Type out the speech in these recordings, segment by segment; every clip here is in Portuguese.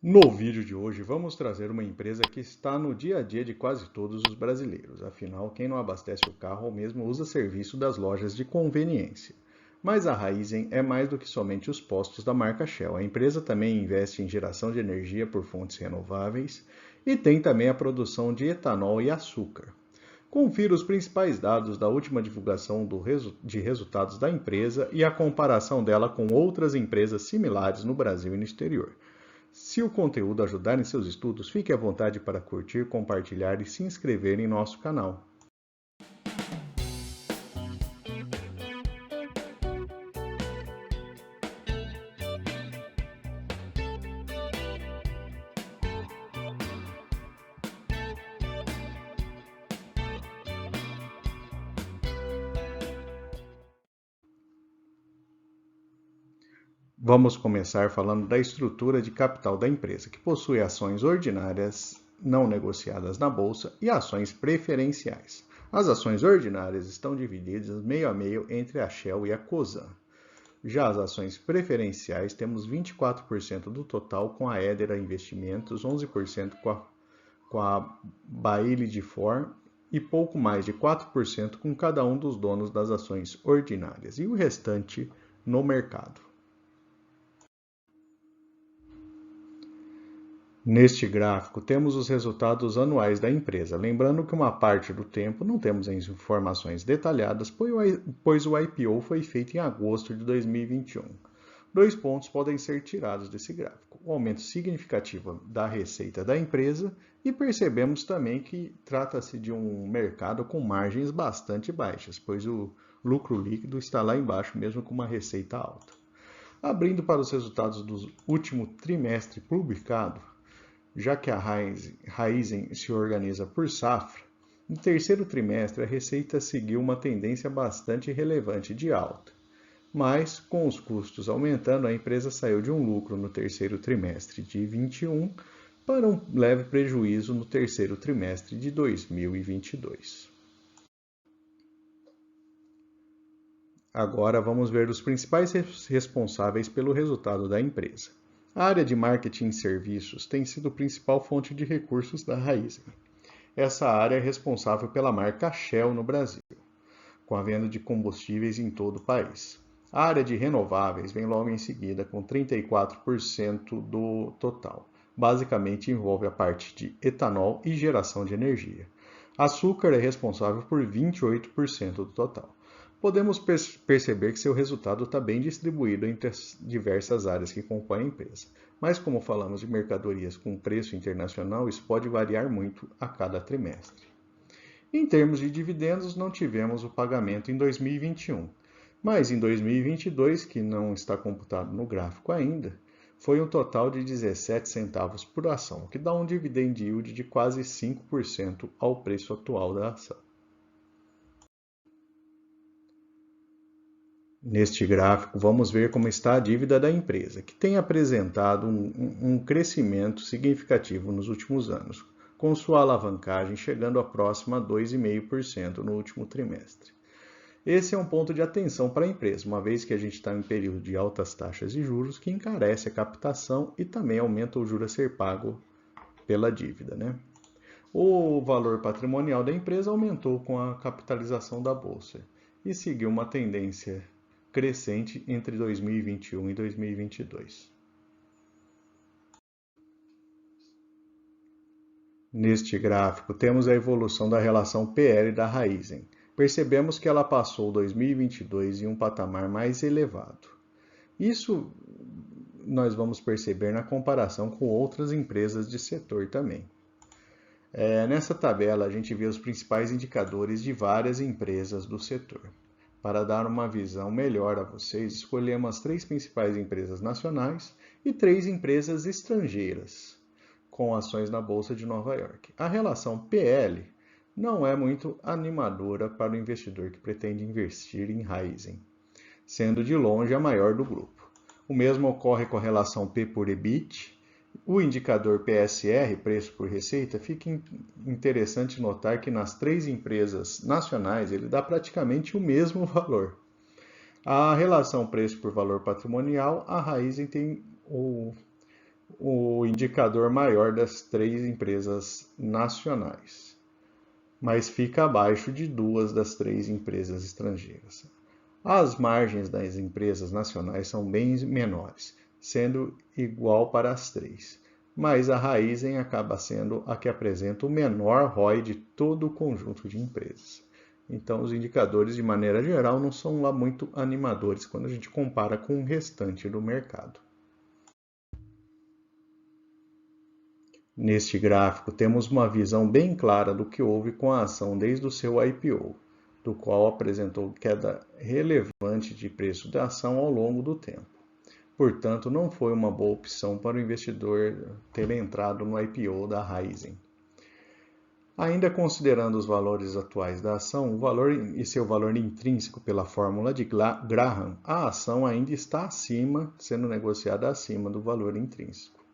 No vídeo de hoje, vamos trazer uma empresa que está no dia a dia de quase todos os brasileiros. Afinal, quem não abastece o carro ou mesmo usa serviço das lojas de conveniência. Mas a Raízen é mais do que somente os postos da marca Shell. A empresa também investe em geração de energia por fontes renováveis e tem também a produção de etanol e açúcar. Confira os principais dados da última divulgação de resultados da empresa e a comparação dela com outras empresas similares no Brasil e no exterior. Se o conteúdo ajudar em seus estudos, fique à vontade para curtir, compartilhar e se inscrever em nosso canal. Vamos começar falando da estrutura de capital da empresa, que possui ações ordinárias não negociadas na bolsa e ações preferenciais. As ações ordinárias estão divididas meio a meio entre a Shell e a Cosan. Já as ações preferenciais temos 24% do total com a Edera Investimentos, 11% com a Baillie Gifford e pouco mais de 4% com cada um dos donos das ações ordinárias e o restante no mercado. Neste gráfico, temos os resultados anuais da empresa, lembrando que uma parte do tempo não temos as informações detalhadas, pois o IPO foi feito em agosto de 2021. Dois pontos podem ser tirados desse gráfico: o aumento significativo da receita da empresa e percebemos também que trata-se de um mercado com margens bastante baixas, pois o lucro líquido está lá embaixo mesmo com uma receita alta. Abrindo para os resultados do último trimestre publicado, já que a Raízen se organiza por safra, no terceiro trimestre a receita seguiu uma tendência bastante relevante de alta. Mas, com os custos aumentando, a empresa saiu de um lucro no terceiro trimestre de 2021 para um leve prejuízo no terceiro trimestre de 2022. Agora vamos ver os principais responsáveis pelo resultado da empresa. A área de marketing e serviços tem sido a principal fonte de recursos da Raízen. Essa área é responsável pela marca Shell no Brasil, com a venda de combustíveis em todo o país. A área de renováveis vem logo em seguida, com 34% do total. Basicamente envolve a parte de etanol e geração de energia. Açúcar é responsável por 28% do total. Podemos perceber que seu resultado está bem distribuído entre as diversas áreas que compõem a empresa. Mas como falamos de mercadorias com preço internacional, isso pode variar muito a cada trimestre. Em termos de dividendos, não tivemos o pagamento em 2021, mas em 2022, que não está computado no gráfico ainda, foi um total de 17 centavos por ação, o que dá um dividend yield de quase 5% ao preço atual da ação. Neste gráfico, vamos ver como está a dívida da empresa, que tem apresentado um crescimento significativo nos últimos anos, com sua alavancagem chegando a próxima a 2,5% no último trimestre. Esse é um ponto de atenção para a empresa, uma vez que a gente está em período de altas taxas de juros, que encarece a captação e também aumenta o juro a ser pago pela dívida, né? O valor patrimonial da empresa aumentou com a capitalização da bolsa e seguiu uma tendência crescente entre 2021 e 2022. Neste gráfico, temos a evolução da relação PL da Raízen. Percebemos que ela passou 2022 em um patamar mais elevado. Isso nós vamos perceber na comparação com outras empresas de setor também. Nessa tabela, a gente vê os principais indicadores de várias empresas do setor. Para dar uma visão melhor a vocês, escolhemos as 3 principais empresas nacionais e 3 empresas estrangeiras, com ações na Bolsa de Nova York. A relação PL não é muito animadora para o investidor que pretende investir em Raízen, sendo de longe a maior do grupo. O mesmo ocorre com a relação P por EBIT. O indicador PSR, preço por receita, fica interessante notar que nas 3 empresas nacionais ele dá praticamente o mesmo valor. A relação preço por valor patrimonial, a Raízen tem o indicador maior das 3 empresas nacionais, mas fica abaixo de 2 das 3 empresas estrangeiras. As margens das empresas nacionais são bem menores, sendo igual para as 3, mas a Raizen acaba sendo a que apresenta o menor ROI de todo o conjunto de empresas. Então, os indicadores, de maneira geral, não são lá muito animadores quando a gente compara com o restante do mercado. Neste gráfico, temos uma visão bem clara do que houve com a ação desde o seu IPO, do qual apresentou queda relevante de preço da ação ao longo do tempo. Portanto, não foi uma boa opção para o investidor ter entrado no IPO da Raizen. Ainda considerando os valores atuais da ação, o valor e seu valor intrínseco pela fórmula de Graham, a ação ainda está sendo negociada acima do valor intrínseco.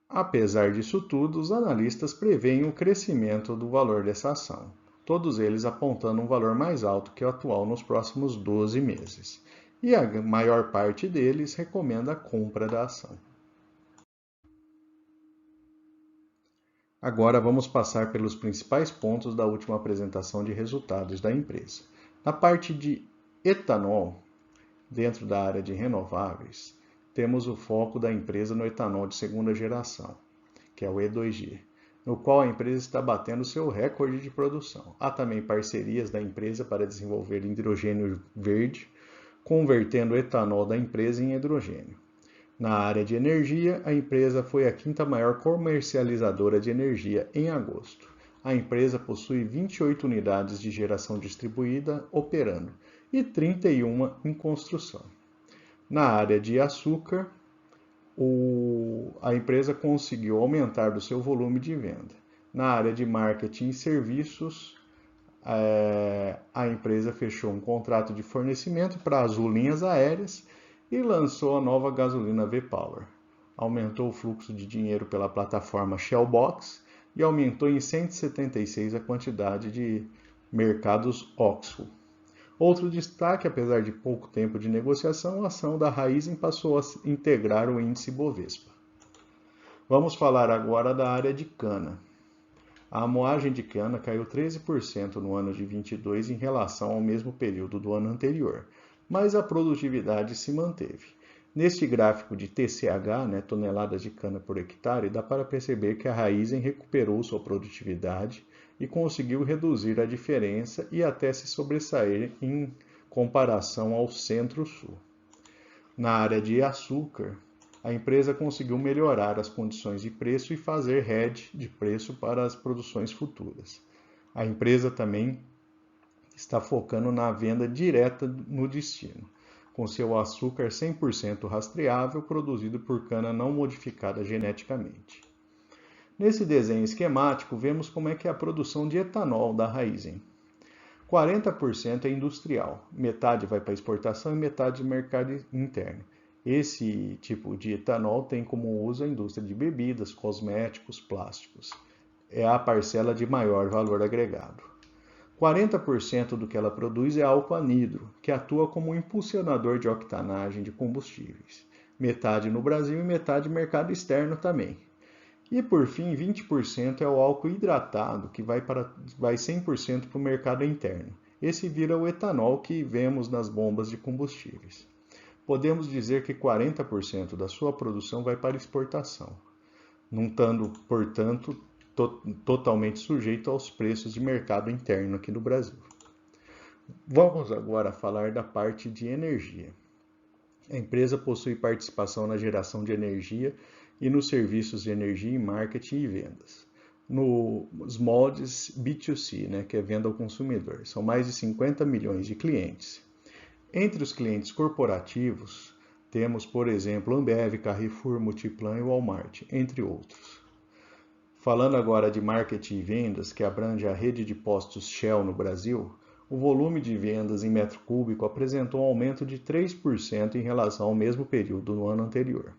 Apesar disso tudo, os analistas preveem o crescimento do valor dessa ação, todos eles apontando um valor mais alto que o atual nos próximos 12 meses, e a maior parte deles recomenda a compra da ação. Agora vamos passar pelos principais pontos da última apresentação de resultados da empresa. Na parte de etanol, dentro da área de renováveis, temos o foco da empresa no etanol de segunda geração, que é o E2G, no qual a empresa está batendo seu recorde de produção. Há também parcerias da empresa para desenvolver hidrogênio verde, convertendo o etanol da empresa em hidrogênio. Na área de energia, a empresa foi a 5ª maior comercializadora de energia em agosto. A empresa possui 28 unidades de geração distribuída operando e 31 em construção. Na área de açúcar, a empresa conseguiu aumentar o seu volume de venda. Na área de marketing e serviços, a empresa fechou um contrato de fornecimento para as linhas aéreas e lançou a nova gasolina V-Power. Aumentou o fluxo de dinheiro pela plataforma Shellbox e aumentou em 176 a quantidade de mercados OXXO. Outro destaque, apesar de pouco tempo de negociação, a ação da Raizen passou a integrar o índice Bovespa. Vamos falar agora da área de cana. A moagem de cana caiu 13% no ano de 22 em relação ao mesmo período do ano anterior, mas a produtividade se manteve. Neste gráfico de TCH, toneladas de cana por hectare, dá para perceber que a Raizen recuperou sua produtividade e conseguiu reduzir a diferença e até se sobressair em comparação ao Centro-Sul. Na área de açúcar, a empresa conseguiu melhorar as condições de preço e fazer hedge de preço para as produções futuras. A empresa também está focando na venda direta no destino, com seu açúcar 100% rastreável produzido por cana não modificada geneticamente. Nesse desenho esquemático, vemos como é que é a produção de etanol da Raizen. 40% é industrial, metade vai para exportação e metade de mercado interno. Esse tipo de etanol tem como uso a indústria de bebidas, cosméticos, plásticos. É a parcela de maior valor agregado. 40% do que ela produz é álcool anidro, que atua como um impulsionador de octanagem de combustíveis. Metade no Brasil e metade no mercado externo também. E por fim, 20% é o álcool hidratado, que vai 100% para o mercado interno. Esse vira o etanol que vemos nas bombas de combustíveis. Podemos dizer que 40% da sua produção vai para exportação, não estando, portanto, totalmente sujeito aos preços de mercado interno aqui no Brasil. Vamos agora falar da parte de energia. A empresa possui participação na geração de energia e nos serviços de energia em marketing e vendas. Nos moldes B2C, que é venda ao consumidor, são mais de 50 milhões de clientes. Entre os clientes corporativos, temos, por exemplo, Ambev, Carrefour, Multiplan e Walmart, entre outros. Falando agora de marketing e vendas, que abrange a rede de postos Shell no Brasil, o volume de vendas em metro cúbico apresentou um aumento de 3% em relação ao mesmo período no ano anterior.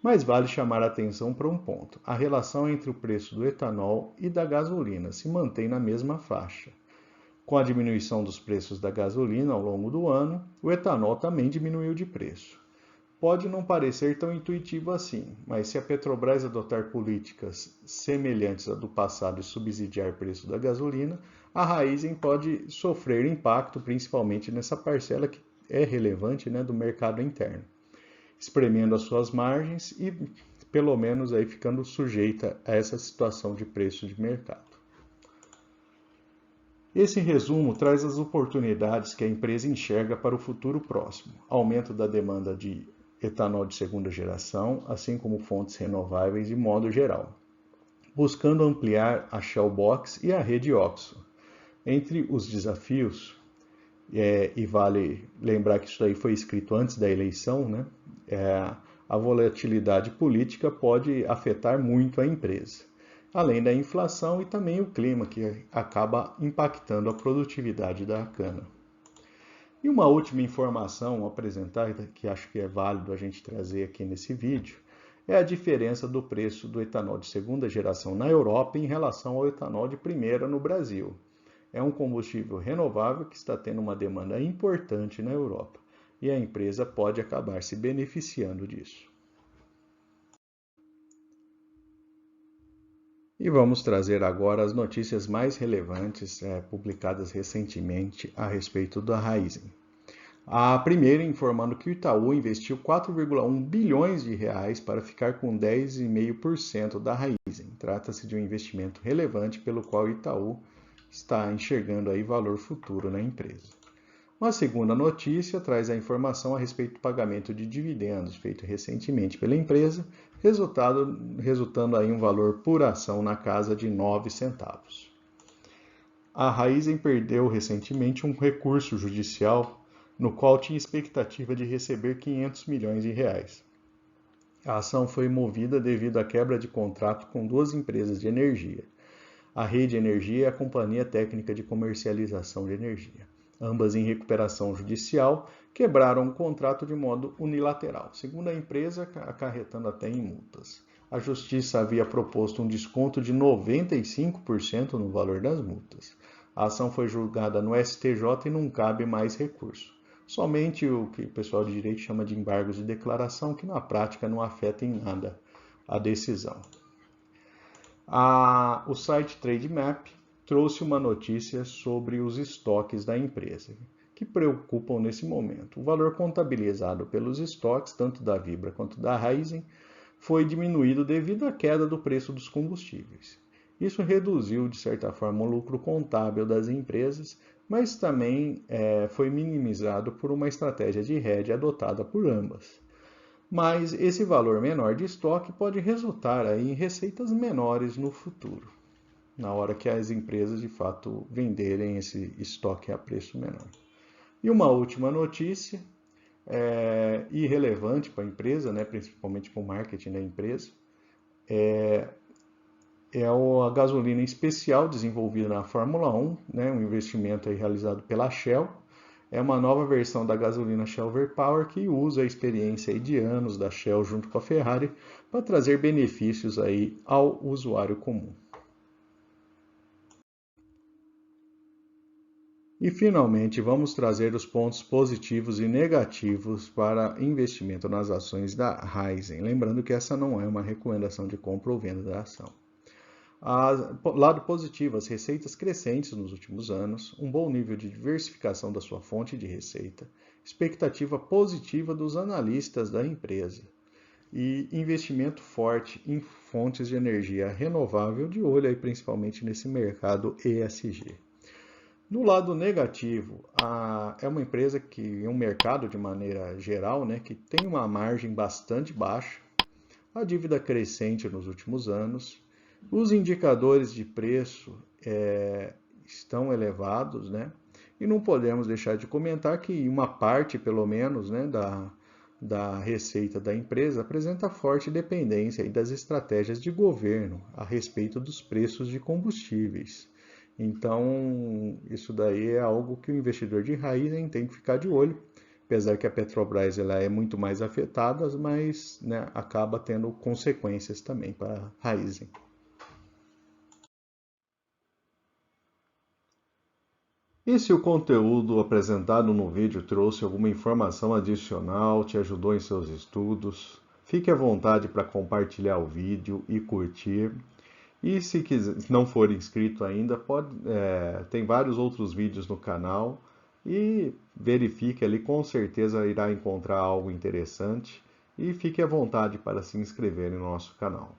Mas vale chamar a atenção para um ponto. A relação entre o preço do etanol e da gasolina se mantém na mesma faixa. Com a diminuição dos preços da gasolina ao longo do ano, o etanol também diminuiu de preço. Pode não parecer tão intuitivo assim, mas se a Petrobras adotar políticas semelhantes à do passado e subsidiar o preço da gasolina, a Raízen pode sofrer impacto, principalmente nessa parcela que é relevante, né, do mercado interno, espremendo as suas margens e pelo menos aí ficando sujeita a essa situação de preço de mercado. Esse resumo traz as oportunidades que a empresa enxerga para o futuro próximo: aumento da demanda de etanol de segunda geração, assim como fontes renováveis de modo geral, buscando ampliar a Shell Box e a rede OXXO. Entre os desafios, e vale lembrar que isso aí foi escrito antes da eleição, né? A volatilidade política pode afetar muito a empresa, além da inflação e também o clima, que acaba impactando a produtividade da cana. E uma última informação a apresentar, que acho que é válido a gente trazer aqui nesse vídeo, é a diferença do preço do etanol de segunda geração na Europa em relação ao etanol de primeira no Brasil. É um combustível renovável que está tendo uma demanda importante na Europa e a empresa pode acabar se beneficiando disso. E vamos trazer agora as notícias mais relevantes publicadas recentemente a respeito da Raízen. A primeira informando que o Itaú investiu 4,1 bilhões de reais para ficar com 10,5% da Raízen. Trata-se de um investimento relevante pelo qual o Itaú está enxergando aí valor futuro na empresa. Uma segunda notícia traz a informação a respeito do pagamento de dividendos feito recentemente pela empresa, resultando aí um valor por ação na casa de 9 centavos. A Raízen perdeu recentemente um recurso judicial no qual tinha expectativa de receber 500 milhões de reais. A ação foi movida devido à quebra de contrato com duas empresas de energia, a Rede Energia e a Companhia Técnica de Comercialização de Energia. Ambas em recuperação judicial, quebraram o contrato de modo unilateral, segundo a empresa, acarretando até em multas. A Justiça havia proposto um desconto de 95% no valor das multas. A ação foi julgada no STJ e não cabe mais recurso. Somente o que o pessoal de direito chama de embargos de declaração, que na prática não afeta em nada a decisão. O site Trademap trouxe uma notícia sobre os estoques da empresa, que preocupam nesse momento. O valor contabilizado pelos estoques, tanto da Vibra quanto da Raízen, foi diminuído devido à queda do preço dos combustíveis. Isso reduziu, de certa forma, o lucro contábil das empresas, mas também foi minimizado por uma estratégia de hedge adotada por ambas. Mas esse valor menor de estoque pode resultar aí em receitas menores no futuro, na hora que as empresas de fato venderem esse estoque a preço menor. E uma última notícia, irrelevante para a empresa, né, principalmente para o marketing da empresa, é a gasolina especial desenvolvida na Fórmula 1, né, um investimento aí realizado pela Shell. É uma nova versão da gasolina Shell V-Power que usa a experiência aí de anos da Shell junto com a Ferrari para trazer benefícios aí ao usuário comum. E finalmente vamos trazer os pontos positivos e negativos para investimento nas ações da Raízen. Lembrando que essa não é uma recomendação de compra ou venda da ação. Lado positivo, as receitas crescentes nos últimos anos, um bom nível de diversificação da sua fonte de receita, expectativa positiva dos analistas da empresa e investimento forte em fontes de energia renovável, de olho aí principalmente nesse mercado ESG. No lado negativo, é uma empresa que, um mercado de maneira geral, né, que tem uma margem bastante baixa, a dívida crescente nos últimos anos, os indicadores de preço estão elevados, né? E não podemos deixar de comentar que uma parte, pelo menos, né, da receita da empresa apresenta forte dependência das estratégias de governo a respeito dos preços de combustíveis. Então, isso daí é algo que o investidor de raiz tem que ficar de olho, apesar que a Petrobras ela é muito mais afetada, mas né, acaba tendo consequências também para a Raízen. E se o conteúdo apresentado no vídeo trouxe alguma informação adicional, te ajudou em seus estudos, fique à vontade para compartilhar o vídeo e curtir. E se não for inscrito ainda, tem vários outros vídeos no canal e verifique ali, com certeza irá encontrar algo interessante. E fique à vontade para se inscrever no nosso canal.